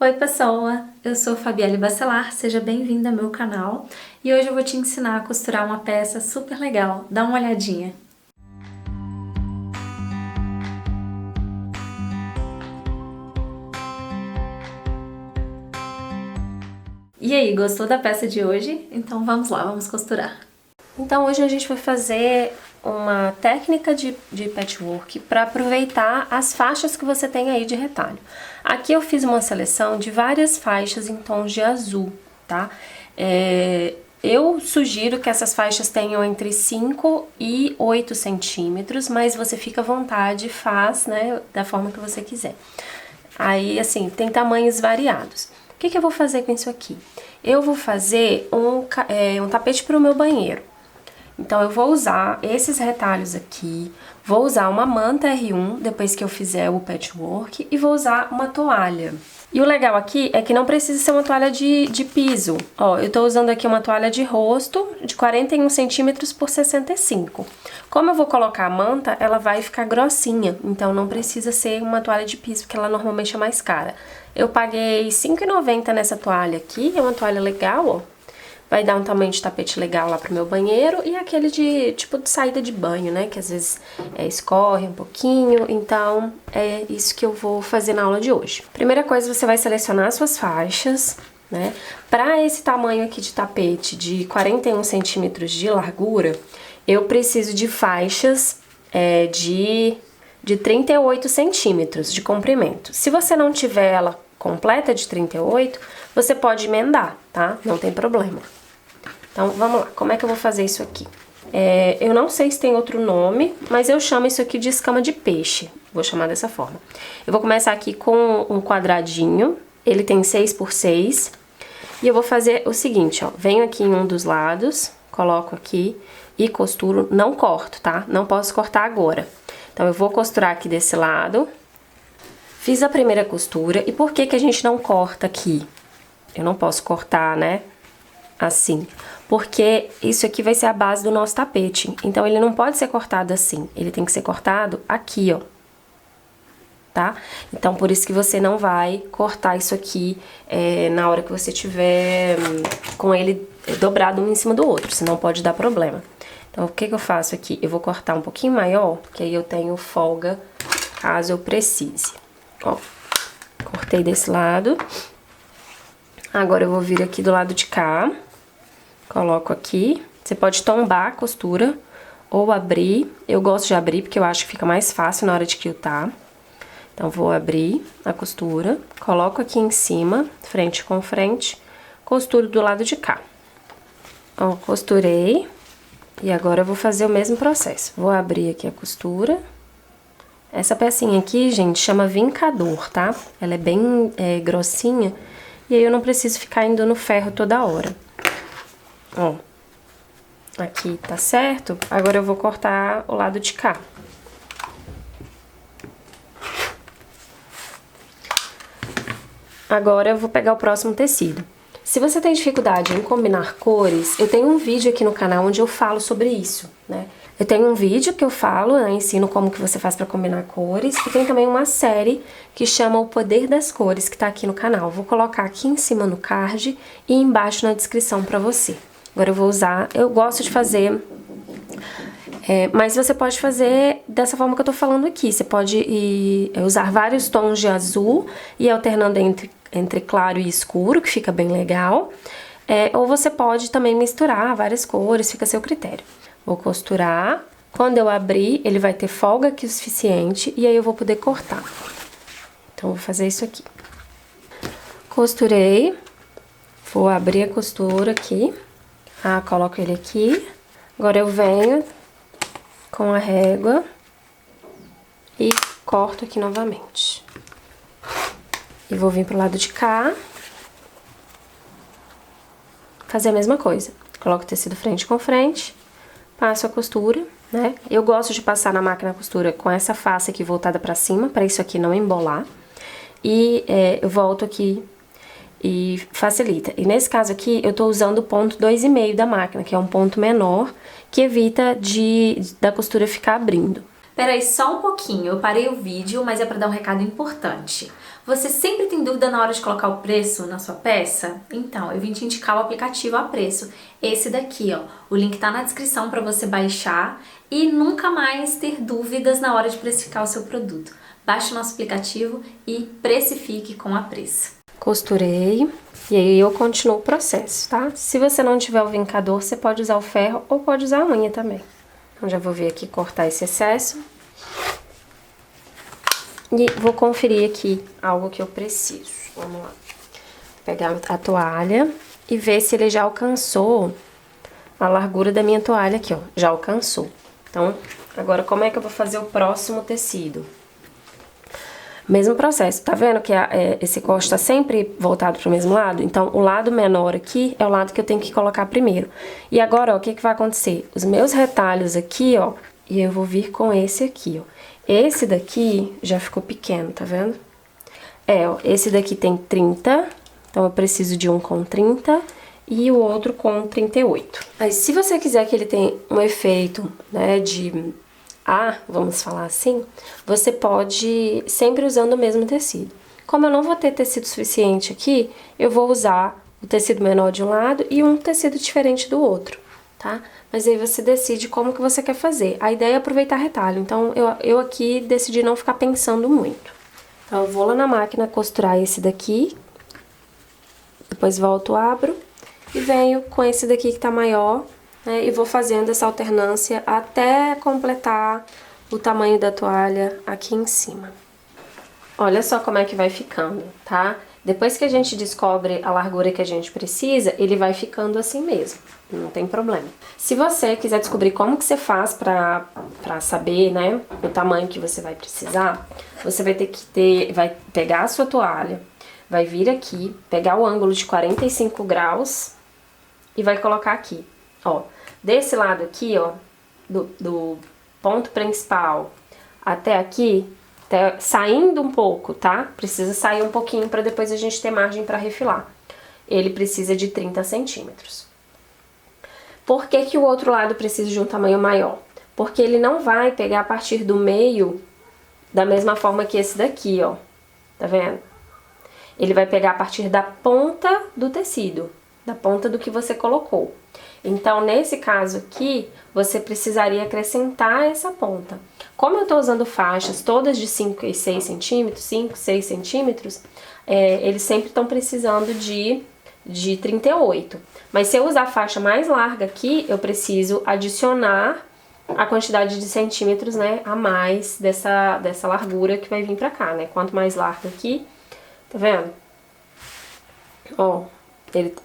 Oi pessoa, eu sou Fabielle Bacelar, seja bem-vinda ao meu canal e hoje eu vou te ensinar a costurar uma peça super legal, dá uma olhadinha. E aí, gostou da peça de hoje? Então vamos lá, vamos costurar. Então hoje a gente vai fazer uma técnica de patchwork para aproveitar as faixas que você tem aí de retalho. Aqui eu fiz uma seleção de várias faixas em tons de azul, tá? Eu sugiro que essas faixas tenham entre 5 e 8 centímetros, mas você fica à vontade, faz, né, da forma que você quiser. Aí, assim, tem tamanhos variados. O que eu vou fazer com isso aqui? Eu vou fazer um tapete para o meu banheiro. Então, eu vou usar esses retalhos aqui, vou usar uma manta R1 depois que eu fizer o patchwork e vou usar uma toalha. E o legal aqui é que não precisa ser uma toalha de piso. Ó, eu tô usando aqui uma toalha de rosto de 41 centímetros por 65. Como eu vou colocar a manta, ela vai ficar grossinha, então não precisa ser uma toalha de piso, porque ela normalmente é mais cara. Eu paguei R$ 5,90 nessa toalha aqui, é uma toalha legal, ó. Vai dar um tamanho de tapete legal lá pro meu banheiro e aquele de tipo de saída de banho, né? Que às vezes escorre um pouquinho, então é isso que eu vou fazer na aula de hoje. Primeira coisa, você vai selecionar as suas faixas, né? Pra esse tamanho aqui de tapete de 41 centímetros de largura, eu preciso de faixas de 38 centímetros de comprimento. Se você não tiver ela completa de 38, você pode emendar, tá? Não tem problema. Então, vamos lá. Como é que eu vou fazer isso aqui? Eu não sei se tem outro nome, mas eu chamo isso aqui de escama de peixe. Vou chamar dessa forma. Eu vou começar aqui com um quadradinho. Ele tem 6 por 6. E eu vou fazer o seguinte, ó. Venho aqui em um dos lados, coloco aqui e costuro. Não corto, tá? Não posso cortar agora. Então, eu vou costurar aqui desse lado. Fiz a primeira costura. E por que que a gente não corta aqui? Eu não posso cortar, né? Assim, porque isso aqui vai ser a base do nosso tapete, então ele não pode ser cortado assim, ele tem que ser cortado aqui, ó, tá? Então, por isso que você não vai cortar isso aqui na hora que você tiver com ele dobrado um em cima do outro, senão pode dar problema. Então, o que que eu faço aqui? Eu vou cortar um pouquinho maior, porque aí eu tenho folga caso eu precise. Ó, cortei desse lado. Agora eu vou vir aqui do lado de cá. Coloco aqui, você pode tombar a costura ou abrir. Eu gosto de abrir porque eu acho que fica mais fácil na hora de quiltar. Então, vou abrir a costura, coloco aqui em cima, frente com frente, costuro do lado de cá. Ó, costurei e agora eu vou fazer o mesmo processo. Vou abrir aqui a costura. Essa pecinha aqui, gente, chama vincador, tá? Ela é bem grossinha e aí eu não preciso ficar indo no ferro toda hora. Ó, aqui tá certo, agora eu vou cortar o lado de cá. Agora eu vou pegar o próximo tecido. Se você tem dificuldade em combinar cores, eu tenho um vídeo aqui no canal onde eu falo sobre isso, né? Eu tenho um vídeo que eu falo, né, ensino como que você faz pra combinar cores, e tem também uma série que chama O Poder das Cores, que tá aqui no canal. Vou colocar aqui em cima no card e embaixo na descrição pra você. Agora eu vou usar, eu gosto de fazer, mas você pode fazer dessa forma que eu tô falando aqui. Você pode usar vários tons de azul e alternando entre claro e escuro, que fica bem legal. Ou você pode também misturar várias cores, fica a seu critério. Vou costurar, quando eu abrir ele vai ter folga aqui o suficiente e aí eu vou poder cortar. Então, vou fazer isso aqui. Costurei, vou abrir a costura aqui. Coloco ele aqui. Agora eu venho com a régua e corto aqui novamente. E vou vir pro lado de cá. Fazer a mesma coisa. Coloco o tecido frente com frente. Passo a costura, né? Eu gosto de passar na máquina a costura com essa face aqui voltada pra cima, pra isso aqui não embolar. E eu volto aqui e facilita. E nesse caso aqui, eu tô usando o ponto 2,5 da máquina, que é um ponto menor, que evita da costura ficar abrindo. Peraí, só um pouquinho, eu parei o vídeo, mas é para dar um recado importante. Você sempre tem dúvida na hora de colocar o preço na sua peça? Então, eu vim te indicar o aplicativo a preço. Esse daqui, ó. O link tá na descrição para você baixar e nunca mais ter dúvidas na hora de precificar o seu produto. Baixe o nosso aplicativo e precifique com a preço. Costurei e aí eu continuo o processo, tá? Se você não tiver o vincador, você pode usar o ferro ou pode usar a unha também. Então, já vou vir aqui cortar esse excesso. E vou conferir aqui algo que eu preciso. Vamos lá. Vou pegar a toalha e ver se ele já alcançou a largura da minha toalha aqui, ó. Já alcançou. Então, agora como é que eu vou fazer o próximo tecido? Mesmo processo, tá vendo que esse corte tá sempre voltado pro mesmo lado? Então, o lado menor aqui é o lado que eu tenho que colocar primeiro. E agora, ó, o que que vai acontecer? Os meus retalhos aqui, ó, e eu vou vir com esse aqui, ó. Esse daqui já ficou pequeno, tá vendo? Ó, esse daqui tem 30, então eu preciso de um com 30 e o outro com 38. Aí, se você quiser que ele tenha um efeito, né, de vamos falar assim, você pode sempre usando o mesmo tecido. Como eu não vou ter tecido suficiente aqui, eu vou usar o tecido menor de um lado e um tecido diferente do outro, tá? Mas aí você decide como que você quer fazer. A ideia é aproveitar retalho, então eu aqui decidi não ficar pensando muito. Então eu vou lá na máquina costurar esse daqui, depois volto, abro e venho com esse daqui que tá maior, né, e vou fazendo essa alternância até completar o tamanho da toalha aqui em cima. Olha só como é que vai ficando, tá? Depois que a gente descobre a largura que a gente precisa, ele vai ficando assim mesmo, não tem problema. Se você quiser descobrir como que você faz pra saber, né, o tamanho que você vai precisar, você vai ter que vai pegar a sua toalha, vai vir aqui, pegar o ângulo de 45 graus e vai colocar aqui. Ó, desse lado aqui, ó, do ponto principal até aqui, saindo um pouco, tá? Precisa sair um pouquinho para depois a gente ter margem para refilar. Ele precisa de 30 centímetros. Por que que o outro lado precisa de um tamanho maior? Porque ele não vai pegar a partir do meio da mesma forma que esse daqui, ó. Tá vendo? Ele vai pegar a partir da ponta do tecido, da ponta do que você colocou. Então, nesse caso aqui, você precisaria acrescentar essa ponta. Como eu tô usando faixas todas de 5 e 6 centímetros, 5, 6 centímetros, eles sempre estão precisando de 38. Mas se eu usar a faixa mais larga aqui, eu preciso adicionar a quantidade de centímetros, né, a mais dessa largura que vai vir pra cá, né? Quanto mais larga aqui, tá vendo? Ó,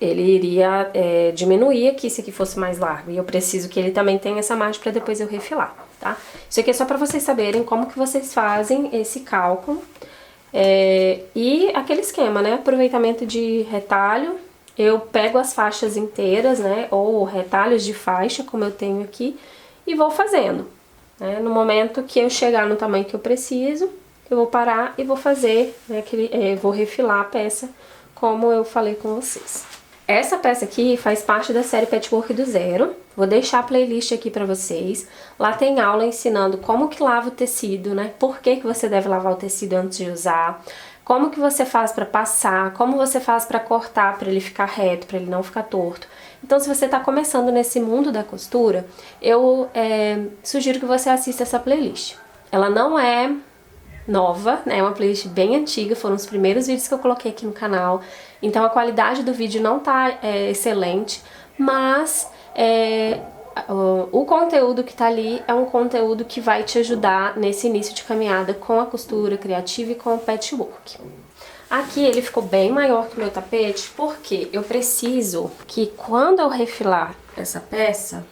ele iria diminuir aqui se aqui fosse mais largo. E eu preciso que ele também tenha essa margem para depois eu refilar, tá? Isso aqui é só para vocês saberem como que vocês fazem esse cálculo. E aquele esquema, né? Aproveitamento de retalho. Eu pego as faixas inteiras, né? Ou retalhos de faixa, como eu tenho aqui, e vou fazendo, né? No momento que eu chegar no tamanho que eu preciso, eu vou parar e vou fazer, né? Vou refilar a peça, como eu falei com vocês. Essa peça aqui faz parte da série Patchwork do Zero. Vou deixar a playlist aqui pra vocês. Lá tem aula ensinando como que lava o tecido, né? Por que que você deve lavar o tecido antes de usar. Como que você faz pra passar, como você faz pra cortar, pra ele ficar reto, pra ele não ficar torto. Então, se você tá começando nesse mundo da costura, eu sugiro que você assista essa playlist. Ela não é nova, né? É uma playlist bem antiga, foram os primeiros vídeos que eu coloquei aqui no canal. Então a qualidade do vídeo não tá excelente, mas o conteúdo que tá ali é um conteúdo que vai te ajudar nesse início de caminhada com a costura criativa e com o patchwork. Aqui ele ficou bem maior que o meu tapete, porque eu preciso que quando eu refilar essa peça,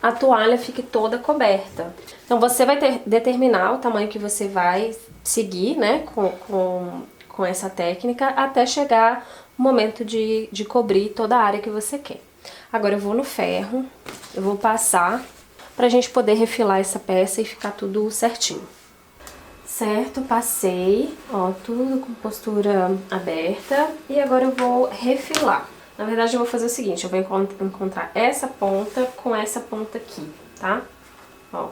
a toalha fique toda coberta. Então você vai determinar o tamanho que você vai seguir, né, com essa técnica, até chegar o momento de cobrir toda a área que você quer. Agora eu vou no ferro, eu vou passar pra gente poder refilar essa peça e ficar tudo certinho. Certo, passei, ó, tudo com postura aberta, e agora eu vou refilar. Na verdade eu vou fazer o seguinte, eu vou encontrar essa ponta com essa ponta aqui, tá? Ó,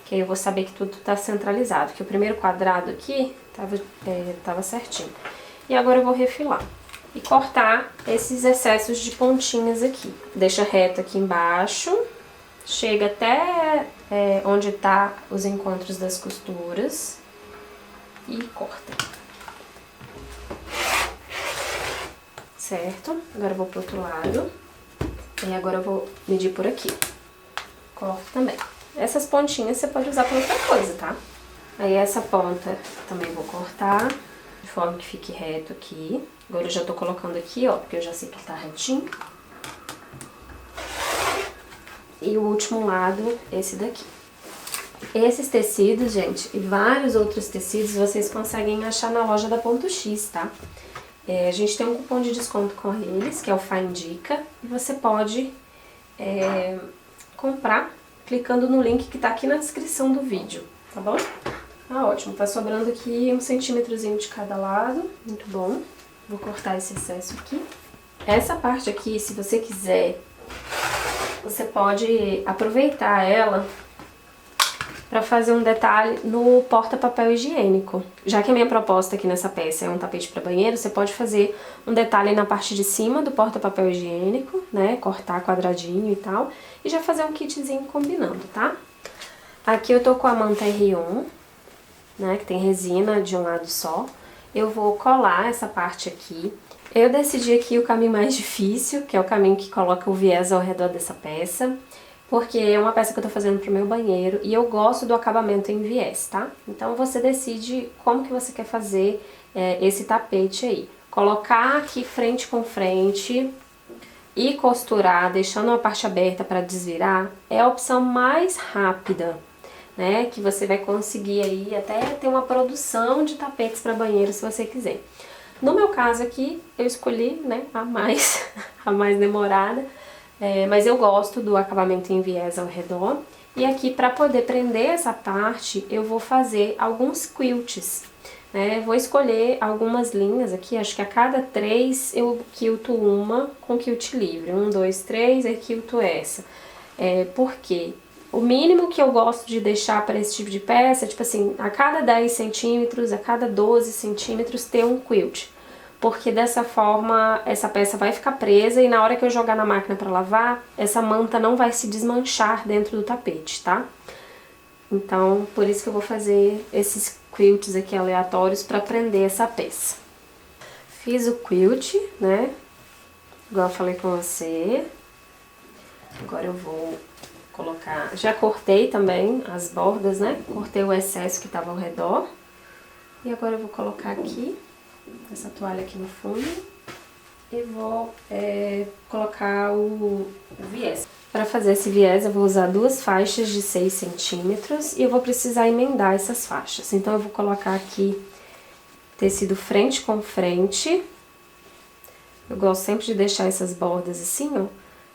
que aí eu vou saber que tudo tá centralizado, que o primeiro quadrado aqui tava certinho. E agora eu vou refilar e cortar esses excessos de pontinhas aqui. Deixa reto aqui embaixo, chega até onde tá os encontros das costuras e corta. Certo? Agora eu vou pro outro lado e agora eu vou medir por aqui. Corto também. Essas pontinhas você pode usar pra outra coisa, tá? Aí essa ponta também vou cortar, de forma que fique reto aqui. Agora eu já tô colocando aqui, ó, porque eu já sei que tá retinho. E o último lado, esse daqui. Esses tecidos, gente, e vários outros tecidos, vocês conseguem achar na loja da Ponto X, tá? A gente tem um cupom de desconto com eles, que é o Faindica, e você pode comprar clicando no link que tá aqui na descrição do vídeo, tá bom? Ah, ótimo, tá sobrando aqui 1 centímetrozinho de cada lado, muito bom. Vou cortar esse excesso aqui. Essa parte aqui, se você quiser, você pode aproveitar ela para fazer um detalhe no porta-papel higiênico. Já que a minha proposta aqui nessa peça é um tapete para banheiro, você pode fazer um detalhe na parte de cima do porta-papel higiênico, né? Cortar quadradinho e tal, e já fazer um kitzinho combinando, tá? Aqui eu tô com a manta R1, né? Que tem resina de um lado só. Eu vou colar essa parte aqui. Eu decidi aqui o caminho mais difícil, que é o caminho que coloca o viés ao redor dessa peça, porque é uma peça que eu tô fazendo pro meu banheiro e eu gosto do acabamento em viés, tá? Então você decide como que você quer fazer esse tapete aí. Colocar aqui frente com frente e costurar, deixando uma parte aberta para desvirar, é a opção mais rápida, né? Que você vai conseguir aí até ter uma produção de tapetes para banheiro se você quiser. No meu caso aqui, eu escolhi, né, a mais demorada, mas eu gosto do acabamento em viés ao redor. E aqui, para poder prender essa parte, eu vou fazer alguns quilts, né? Vou escolher algumas linhas aqui, acho que a cada 3 eu quilto uma com quilt livre. 1, 2, 3, eu quilto essa. Porque o mínimo que eu gosto de deixar para esse tipo de peça é, tipo assim, a cada 10 centímetros, a cada 12 centímetros ter um quilt. Porque dessa forma essa peça vai ficar presa e na hora que eu jogar na máquina para lavar, essa manta não vai se desmanchar dentro do tapete, tá? Então, por isso que eu vou fazer esses quilts aqui aleatórios para prender essa peça. Fiz o quilt, né? Igual eu falei com você. Agora eu vou colocar... Já cortei também as bordas, né? Cortei o excesso que estava ao redor. E agora eu vou colocar aqui essa toalha aqui no fundo e vou colocar o viés. Para fazer esse viés eu vou usar 2 faixas de 6 centímetros e eu vou precisar emendar essas faixas. Então eu vou colocar aqui tecido frente com frente. Eu gosto sempre de deixar essas bordas assim, ó.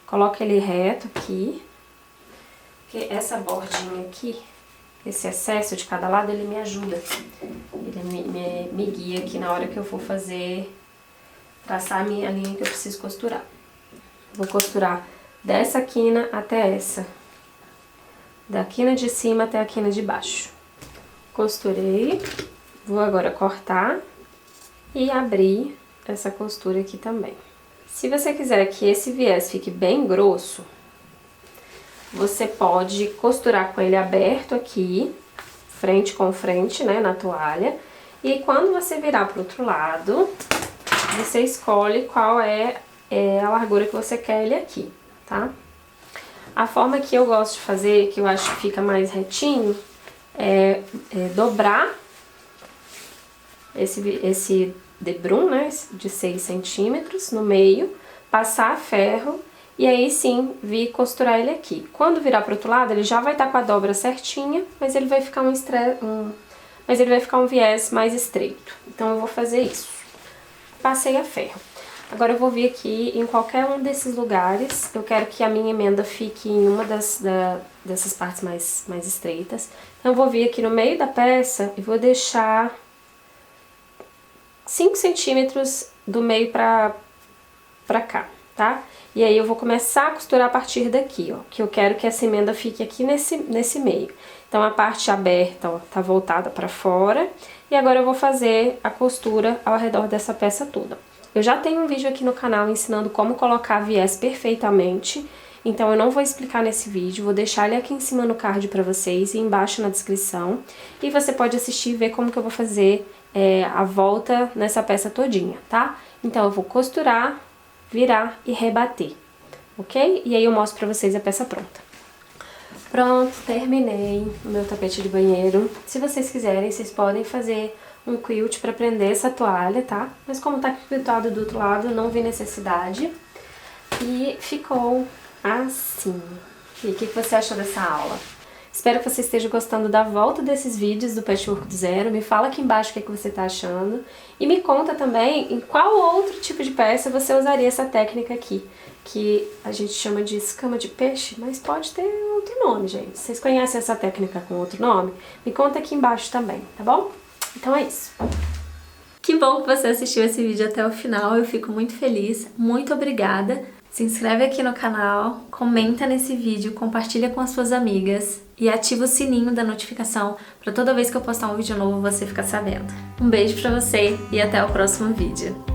Coloco ele reto aqui, porque essa bordinha aqui, esse excesso de cada lado, ele me ajuda. Ele me guia aqui na hora que eu for traçar a minha linha que eu preciso costurar. Vou costurar dessa quina até essa. Da quina de cima até a quina de baixo. Costurei. Vou agora cortar e abrir essa costura aqui também. Se você quiser que esse viés fique bem grosso, você pode costurar com ele aberto aqui, frente com frente, né, na toalha. E quando você virar pro outro lado, você escolhe qual é a largura que você quer ele aqui, tá? A forma que eu gosto de fazer, que eu acho que fica mais retinho, é dobrar esse debrum, né, de 6 centímetros no meio, passar ferro e aí sim vir costurar ele aqui. Quando virar pro outro lado, ele já vai estar com a dobra certinha, mas ele vai ficar um viés mais estreito. Então eu vou fazer isso. Passei a ferro. Agora eu vou vir aqui em qualquer um desses lugares. Eu quero que a minha emenda fique em uma dessas partes mais estreitas. Então eu vou vir aqui no meio da peça e vou deixar 5 centímetros do meio pra cá, tá? E aí eu vou começar a costurar a partir daqui, ó, que eu quero que essa emenda fique aqui nesse meio. Então a parte aberta, ó, tá voltada para fora. E agora eu vou fazer a costura ao redor dessa peça toda. Eu já tenho um vídeo aqui no canal ensinando como colocar viés perfeitamente, então eu não vou explicar nesse vídeo, vou deixar ele aqui em cima no card pra vocês e embaixo na descrição. E você pode assistir e ver como que eu vou fazer a volta nessa peça todinha, tá? Então eu vou costurar, virar e rebater, ok? E aí eu mostro pra vocês a peça pronta. Pronto, terminei o meu tapete de banheiro. Se vocês quiserem, vocês podem fazer um quilt para prender essa toalha, tá? Mas como tá quiltado do outro lado, não vi necessidade. E ficou assim. E o que você achou dessa aula? Espero que você esteja gostando da volta desses vídeos do Patchwork do Zero. Me fala aqui embaixo o que você tá achando. E me conta também em qual outro tipo de peça você usaria essa técnica aqui, que a gente chama de escama de peixe, mas pode ter outro nome, gente. Vocês conhecem essa técnica com outro nome? Me conta aqui embaixo também, tá bom? Então é isso. Que bom que você assistiu esse vídeo até o final, eu fico muito feliz, muito obrigada. Se inscreve aqui no canal, comenta nesse vídeo, compartilha com as suas amigas e ativa o sininho da notificação para toda vez que eu postar um vídeo novo você ficar sabendo. Um beijo pra você e até o próximo vídeo.